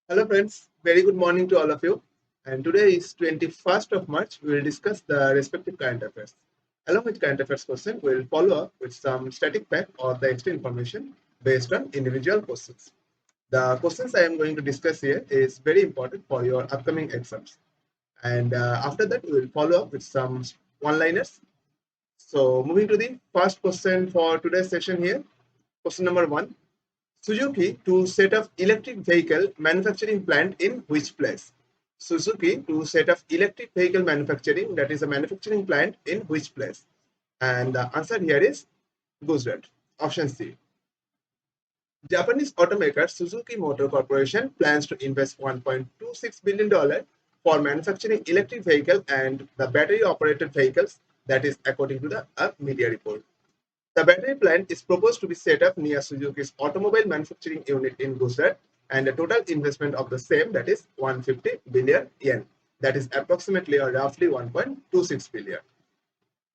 Hello friends, very good morning to all of you. And today is 21st of March. We will discuss the respective current affairs. Along with current affairs question, we will follow up with some static fact or the extra information based on individual questions. The questions I am going to discuss here is very important for your upcoming exams. And after that, we will follow up with some one-liners. So moving to the first question for today's session here. Question number one. Suzuki to set up electric vehicle manufacturing plant in which place? Suzuki to set up electric vehicle manufacturing, that is a manufacturing plant in which place? And the answer here is Gujarat. Option C. Japanese automaker Suzuki Motor Corporation plans to invest $1.26 billion for manufacturing electric vehicle and the battery operated vehicles, that is according to the media report. The battery plant is proposed to be set up near Suzuki's automobile manufacturing unit in Gujarat, and the total investment of the same, that is 150 billion yen. That is approximately or roughly 1.26 billion.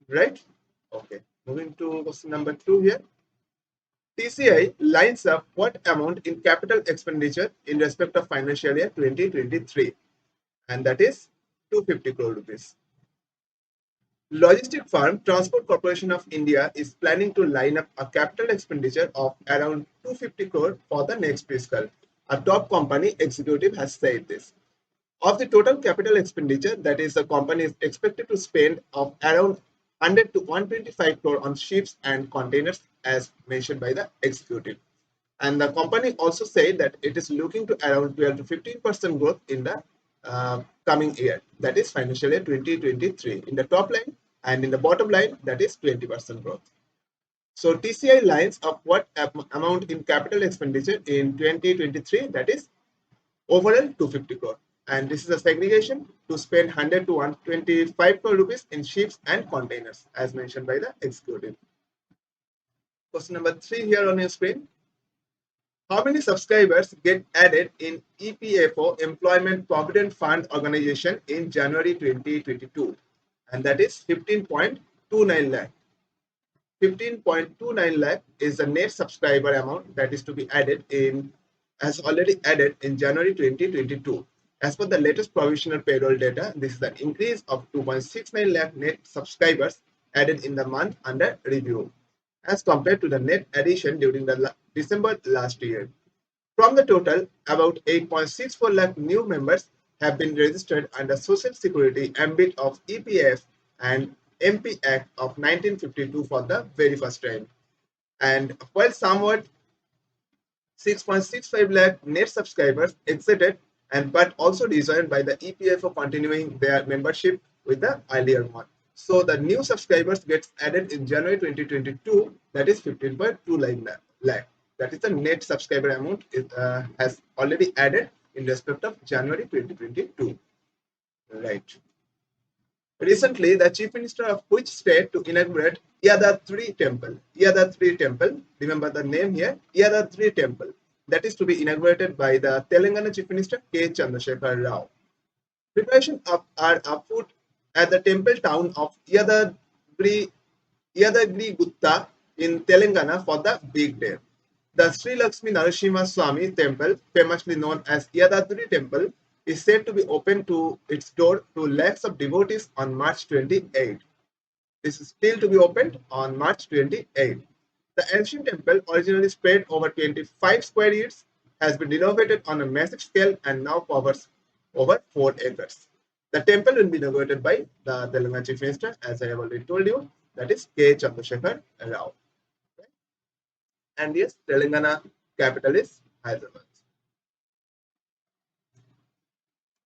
Right? Okay. Moving to question number 2 here. TCI lines up what amount in capital expenditure in respect of financial year 2023, and that is 250 crore rupees. Logistic firm Transport Corporation of India is planning to line up a capital expenditure of around 250 crore for the next fiscal. A top company executive has said this. Of the total capital expenditure, that is, the company is expected to spend of around 100 to 125 crore on ships and containers, as mentioned by the executive. And the company also said that it is looking to around 12 to 15% growth in the coming year, that is financial year 2023, in the top line, and in the bottom line, that is 20% growth. So TCI lines of what amount in capital expenditure in 2023, that is overall 250 crore. And this is a segregation to spend 100 to 125 crore rupees in ships and containers, as mentioned by the executive. Question number 3 here on your screen. How many subscribers get added in EPFO Employment Provident Fund organization in January 2022? And that is 15.29 lakh. 15.29 lakh is the net subscriber amount that is to be added in, as already added in January 2022. As per the latest provisional payroll data, this is an increase of 2.69 lakh net subscribers added in the month under review, as compared to the net addition during the December last year. From the total, about 8.64 lakh new members have been registered under Social Security ambit of EPF and MP Act of 1952 for the very first time. And while somewhat 6.65 lakh net subscribers exited and but also rejoined by the EPFO continuing their membership with the earlier one. So the new subscribers gets added in January 2022, that is 15.29 lakh. That is the net subscriber amount has already added in respect of January 2022. Right. Recently, the Chief Minister of which state to inaugurate Yadathri Temple? Yadathri Temple, remember the name here, Yadathri Temple. That is to be inaugurated by the Telangana Chief Minister K. Chandrasekhar Rao. Preparations are afoot at the temple town of Yadagri Gutta in Telangana for the big day. The Sri Lakshmi Narasimha Swami temple, famously known as Yadadri temple, is said to be open to its door to lakhs of devotees on March 28. This is still to be opened on March 28. The ancient temple, originally spread over 25 square yards, has been renovated on a massive scale and now covers over 4 acres. The temple will be inaugurated by the Telangana Chief Minister, as I have already told you, that is K. Chandrasekhar Rao. And yes, Telangana capital is Hyderabad.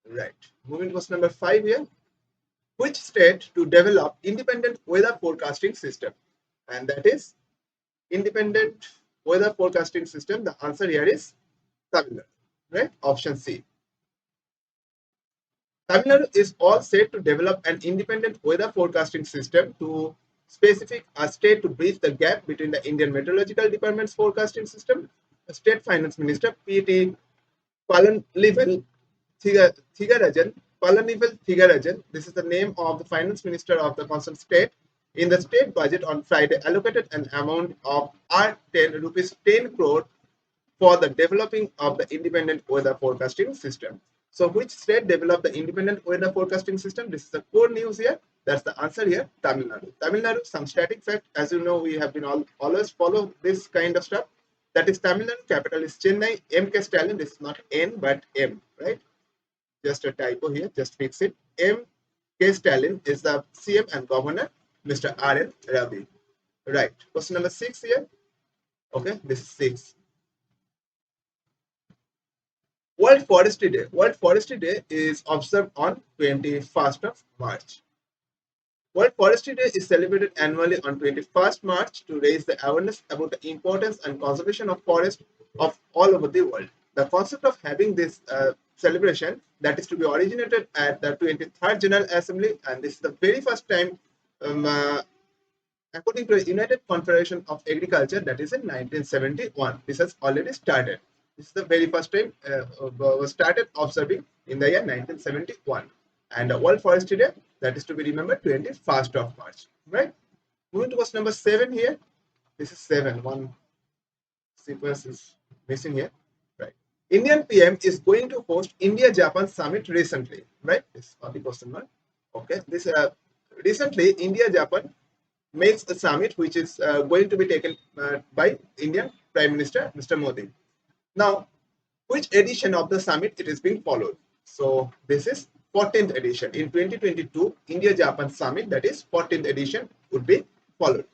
Right. Moving to question number 5 here. Which state to develop independent weather forecasting system? And that is independent weather forecasting system. The answer here is Tamil Nadu. Right? Option C. Tamil Nadu is all set to develop an independent weather forecasting system to specific a state to bridge the gap between the Indian Meteorological Department's forecasting system. The State Finance Minister P.T. Palanivel Thigarajan, this is the name of the Finance Minister of the concerned state, in the state budget on Friday allocated an amount of R10 rupees 10 crore for the developing of the independent weather forecasting system. So which state developed the independent weather forecasting system? This is the core news here. That's the answer here, Tamil Nadu. Tamil Nadu, some static fact, as you know, we have been always follow this kind of stuff. That is Tamil Nadu, capital is Chennai, MK Stalin, this is not N but M, right? Just a typo here, just fix it. MK Stalin is the CM and governor, Mr. R.N. Ravi. Right. Question number 6 here. Okay, this is 6. World Forestry Day. World Forestry Day is observed on 21st of March. World Forestry Day is celebrated annually on 21st March to raise the awareness about the importance and conservation of forests of all over the world. The concept of having this celebration that is to be originated at the 23rd General Assembly, and this is the very first time um, uh, according to the United Confederation of Agriculture, that is in 1971. This has already started. This is the very first time was started observing in the year 1971. And World Forestry Day, that is to be remembered 21st of March. Right? Moving to question number 7 here. This is 7. One sequence is missing here. Right. Indian PM is going to host India-Japan summit recently. Right? This is the question mark. Okay. This recently India-Japan makes a summit which is going to be taken by Indian Prime Minister Mr. Modi. Now, which edition of the summit it is being followed? So this is 14th edition. In 2022, India-Japan summit, that is 14th edition, would be followed.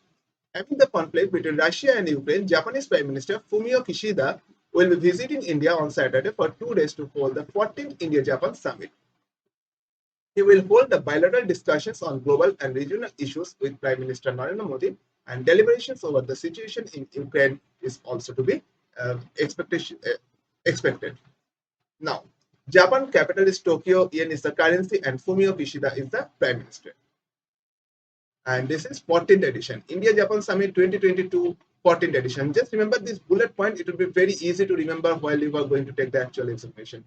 Having the conflict between Russia and Ukraine, Japanese Prime Minister Fumio Kishida will be visiting India on Saturday for 2 days to hold the 14th India-Japan summit. He will hold the bilateral discussions on global and regional issues with Prime Minister Narendra Modi, and deliberations over the situation in Ukraine is also to be expected. Now, Japan capital is Tokyo, yen is the currency, and Fumio Kishida is the Prime Minister. And this is 14th edition. India-Japan Summit 2022, 14th edition. Just remember this bullet point. It will be very easy to remember while you are going to take the actual examination.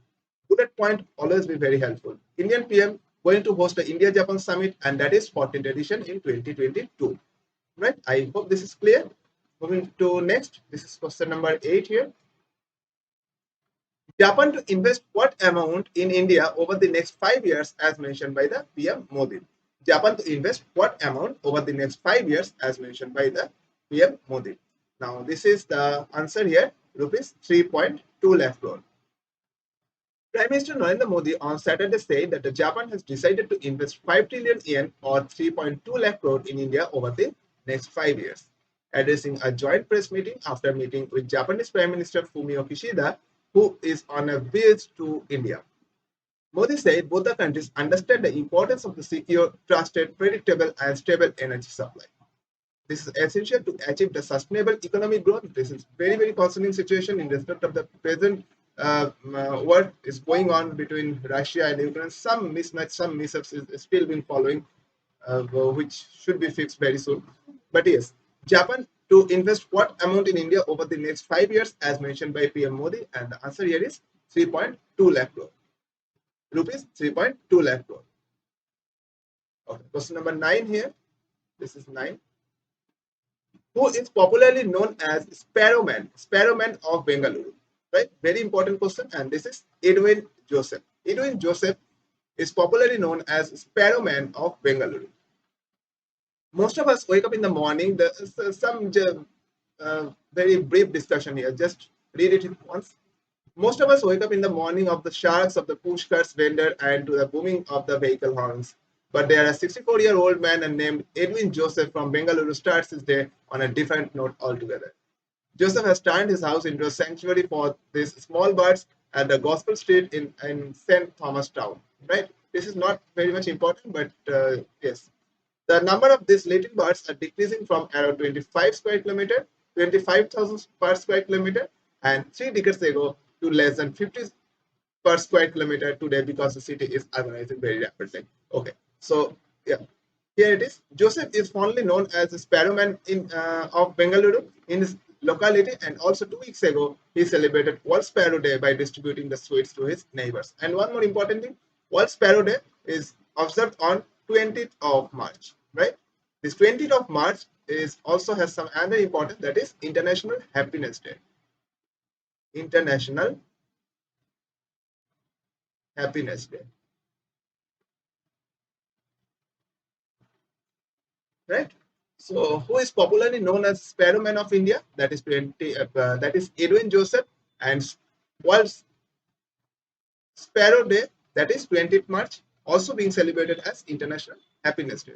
Bullet point always be very helpful. Indian PM going to host the India-Japan Summit, and that is 14th edition in 2022. Right? I hope this is clear. Moving to next. This is question number 8 here. Japan to invest what amount in India over the next 5 years as mentioned by the PM Modi? Japan to invest what amount over the next 5 years as mentioned by the PM Modi? Now this is the answer here, rupees 3.2 lakh crore. Prime Minister Narendra Modi on Saturday said that Japan has decided to invest 5 trillion yen or 3.2 lakh crore in India over the next 5 years. Addressing a joint press meeting after meeting with Japanese Prime Minister Fumio Kishida, who is on a visit to India. Modi said both the countries understand the importance of the secure, trusted, predictable, and stable energy supply. This is essential to achieve the sustainable economic growth. This is very, very concerning situation in respect of the present what is going on between Russia and Ukraine. Some mismatch, some mishaps is still been following, which should be fixed very soon. But yes, Japan to invest what amount in India over the next 5 years as mentioned by PM Modi, and the answer here is 3.2 lakh crore. Rupees 3.2 lakh crore. Okay, question number 9 here. This is 9. Who is popularly known as Sparrowman of Bengaluru? Right? Very important question, and this is Edwin Joseph. Edwin Joseph is popularly known as Sparrowman of Bengaluru. Most of us wake up in the morning. There's some very brief discussion here. Just read it once. Most of us wake up in the morning of the sharks of the push carts vendor and to the booming of the vehicle horns. But there a 64-year-old man named Edwin Joseph from Bengaluru starts his day on a different note altogether. Joseph has turned his house into a sanctuary for these small birds at the Gospel Street in St. Thomas Town. Right? This is not very much important, but yes. The number of these little birds are decreasing from around 25 square kilometer, 25,000 per square kilometer, and 3 decades ago to less than 50 per square kilometer today because the city is urbanizing very rapidly. Okay, so yeah, here it is. Joseph is fondly known as the Sparrowman of Bengaluru in his locality, and also 2 weeks ago he celebrated World Sparrow Day by distributing the sweets to his neighbors. And one more important thing, World Sparrow Day is observed on 20th of March, right? This 20th of March is also has some other important, that is International Happiness Day. International Happiness Day, right? So, who is popularly known as Sparrowman of India? That is that is Edwin Joseph, and World Sparrow Day, that is 20th March, also being celebrated as International Happiness Day.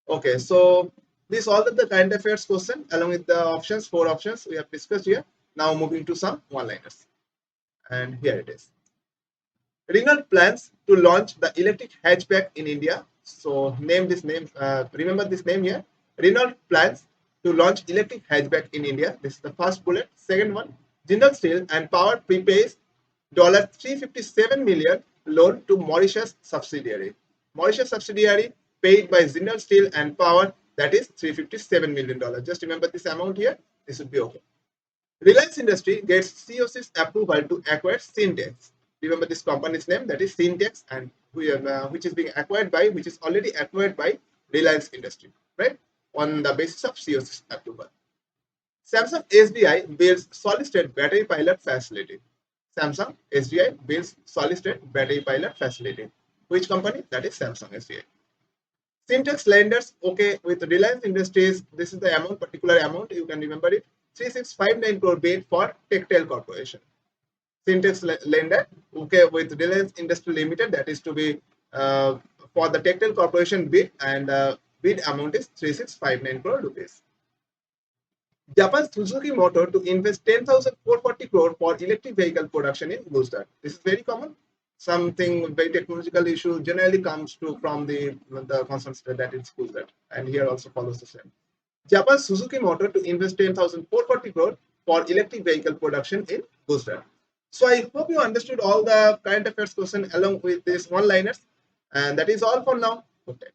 Okay, so these all the current affairs question along with the options, four options we have discussed here. Now moving to some one-liners, and here it is. Renault plans to launch the electric hatchback in India. So name this name. Remember this name here. Renault plans to launch electric hatchback in India. This is the first bullet. Second one, Jindal Steel and Power prepays $357 million loan to Mauritius subsidiary. Mauritius subsidiary paid by Jindal Steel and Power, that is $357 million. Just remember this amount here. This would be okay. Reliance Industry gets COC's approval to acquire Syntex. Remember this company's name, that is Syntex, and which is being acquired by, which is already acquired by Reliance Industry, right? On the basis of COC's approval. Samsung SDI builds solid-state battery pilot facility. Samsung SDI builds solid-state battery pilot facility. Which company? That is Samsung SDI. Syntax lenders, okay, with Reliance Industries, this is the amount, particular amount, you can remember it, 3659 crore bid for Tectile Corporation. Syntax lender, okay, with Reliance Industry Limited, that is to be for the Tectile Corporation bid, and bid amount is 3659 crore rupees. Japan's Suzuki Motor to invest 10,440 crore for electric vehicle production in Gujarat. This is very common. Something very technological issue generally comes to from the concerns that it's Gujarat, and here also follows the same. Japan's Suzuki Motor to invest 10,440 crore for electric vehicle production in Gujarat. So I hope you understood all the current affairs question along with these one-liners, and that is all for now. Okay.